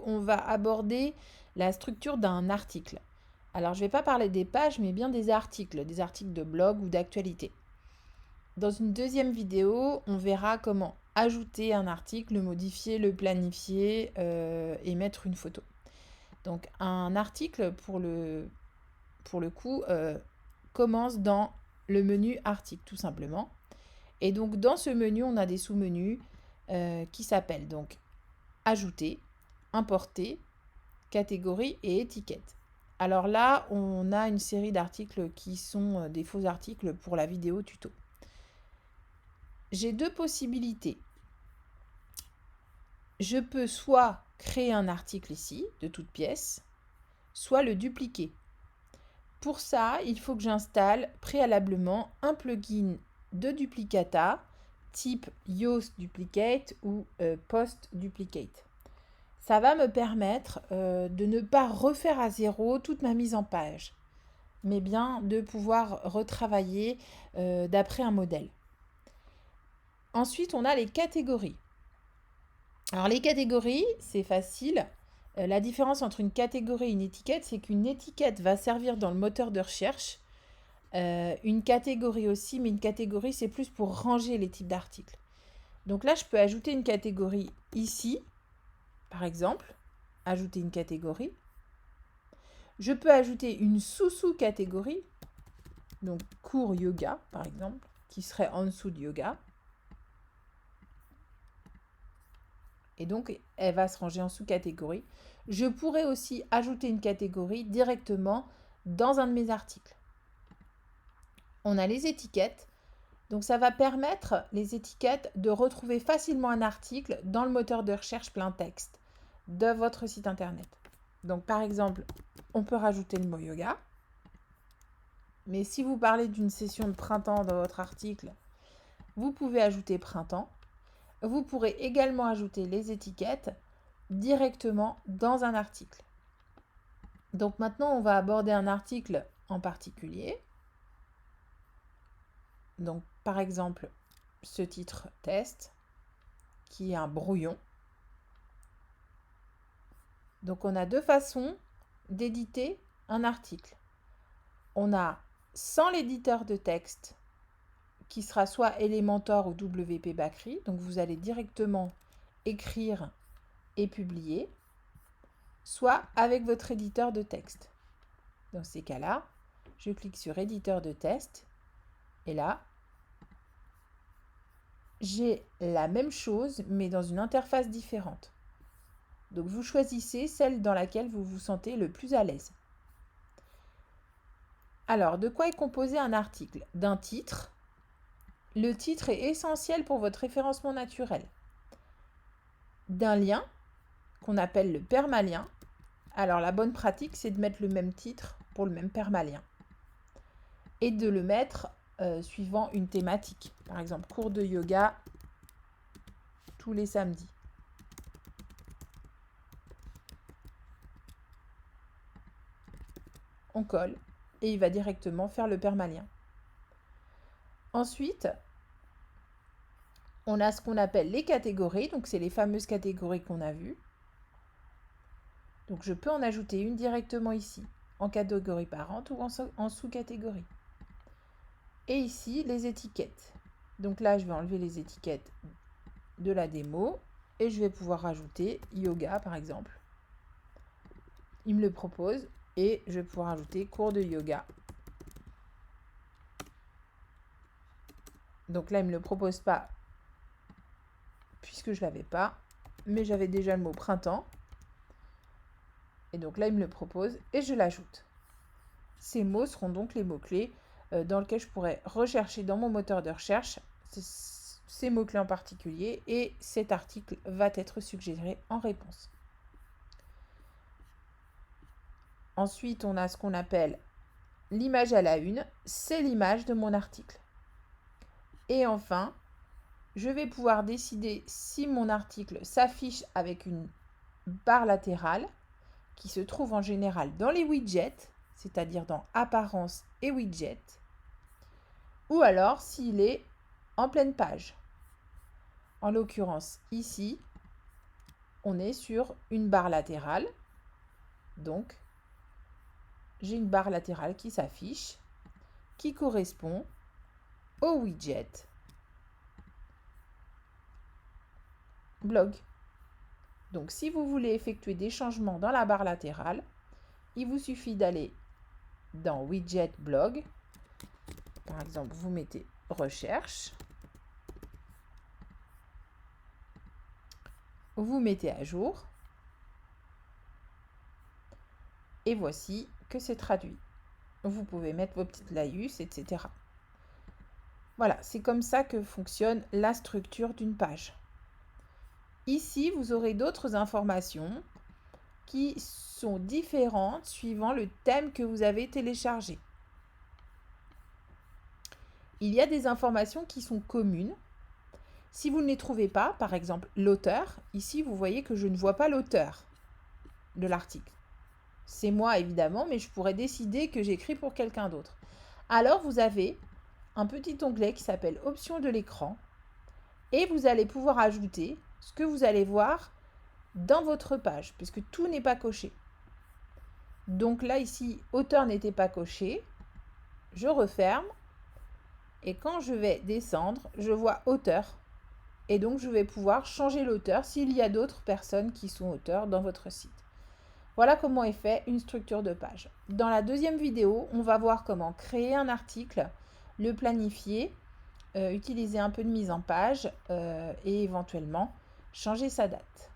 On va aborder la structure d'un article. Alors, je ne vais pas parler des pages, mais bien des articles de blog ou d'actualité. Dans une deuxième vidéo, on verra comment ajouter un article, le modifier, le planifier et mettre une photo. Donc, un article, pour le coup, commence dans le menu article, tout simplement. Et donc, dans ce menu, on a des sous-menus qui s'appellent donc ajouter, importer, catégorie et étiquette. Alors là, on a une série d'articles qui sont des faux articles pour la vidéo tuto. J'ai deux possibilités. Je peux soit créer un article ici, de toute pièce, soit le dupliquer. Pour ça, il faut que j'installe préalablement un plugin de duplicata type Yoast Duplicate ou Post Duplicate. Ça va me permettre de ne pas refaire à zéro toute ma mise en page, mais bien de pouvoir retravailler d'après un modèle. Ensuite, on a les catégories. Alors les catégories, c'est facile. La différence entre une catégorie et une étiquette, c'est qu'une étiquette va servir dans le moteur de recherche. Une catégorie aussi, mais une catégorie, c'est plus pour ranger les types d'articles. Donc là, je peux ajouter une catégorie ici, par exemple. Ajouter une catégorie. Je peux ajouter une sous-catégorie, donc cours yoga, par exemple, qui serait en dessous de yoga. Et donc, elle va se ranger en sous-catégorie. Je pourrais aussi ajouter une catégorie directement dans un de mes articles. On a les étiquettes. Donc, ça va permettre, les étiquettes, de retrouver facilement un article dans le moteur de recherche plein texte de votre site internet. Donc, par exemple, on peut rajouter le mot yoga. Mais si vous parlez d'une session de printemps dans votre article, vous pouvez ajouter printemps. Vous pourrez également ajouter les étiquettes directement dans un article. Donc maintenant, on va aborder un article en particulier. Donc par exemple, ce titre test, qui est un brouillon. Donc on a deux façons d'éditer un article. On a sans l'éditeur de texte, qui sera soit Elementor ou WP Bakery. Donc vous allez directement écrire et publier, soit avec votre éditeur de texte. Dans ces cas-là, je clique sur éditeur de texte et là, j'ai la même chose mais dans une interface différente. Donc vous choisissez celle dans laquelle vous vous sentez le plus à l'aise. Alors, de quoi est composé un article? D'un titre. Le titre est essentiel pour votre référencement naturel. D'un lien, qu'on appelle le permalien. Alors, la bonne pratique, c'est de mettre le même titre pour le même permalien. Et de le mettre suivant une thématique. Par exemple, cours de yoga tous les samedis. On colle et il va directement faire le permalien. Ensuite, on a ce qu'on appelle les catégories. Donc, c'est les fameuses catégories qu'on a vues. Donc, je peux en ajouter une directement ici, en catégorie parente ou en sous-catégorie. Et ici, les étiquettes. Donc là, je vais enlever les étiquettes de la démo et je vais pouvoir rajouter yoga, par exemple. Il me le propose et je vais pouvoir ajouter cours de yoga. Donc là, il ne me le propose pas puisque je ne l'avais pas, mais j'avais déjà le mot printemps. Et donc là, il me le propose et je l'ajoute. Ces mots seront donc les mots-clés dans lesquels je pourrais rechercher dans mon moteur de recherche ces mots-clés en particulier et cet article va être suggéré en réponse. Ensuite, on a ce qu'on appelle l'image à la une, c'est l'image de mon article. Et enfin, je vais pouvoir décider si mon article s'affiche avec une barre latérale qui se trouve en général dans les widgets, c'est-à-dire dans apparence et widgets, ou alors s'il est en pleine page. En l'occurrence ici, on est sur une barre latérale. Donc, j'ai une barre latérale qui s'affiche, qui correspond au widget blog. Donc, si vous voulez effectuer des changements dans la barre latérale, il vous suffit d'aller dans widget blog. Par exemple, vous mettez recherche. Vous mettez à jour. Et voici que c'est traduit. Vous pouvez mettre vos petites laïus, etc. Voilà, c'est comme ça que fonctionne la structure d'une page. Ici, vous aurez d'autres informations qui sont différentes suivant le thème que vous avez téléchargé. Il y a des informations qui sont communes. Si vous ne les trouvez pas, par exemple l'auteur, ici vous voyez que je ne vois pas l'auteur de l'article. C'est moi évidemment, mais je pourrais décider que j'écris pour quelqu'un d'autre. Alors vous avez un petit onglet qui s'appelle Options de l'écran et vous allez pouvoir ajouter ce que vous allez voir dans votre page, puisque tout n'est pas coché. Donc là, ici, auteur n'était pas coché. Je referme. Et quand je vais descendre, je vois auteur. Et donc, je vais pouvoir changer l'auteur s'il y a d'autres personnes qui sont auteurs dans votre site. Voilà comment est fait une structure de page. Dans la deuxième vidéo, on va voir comment créer un article, le planifier, utiliser un peu de mise en page et éventuellement changer sa date.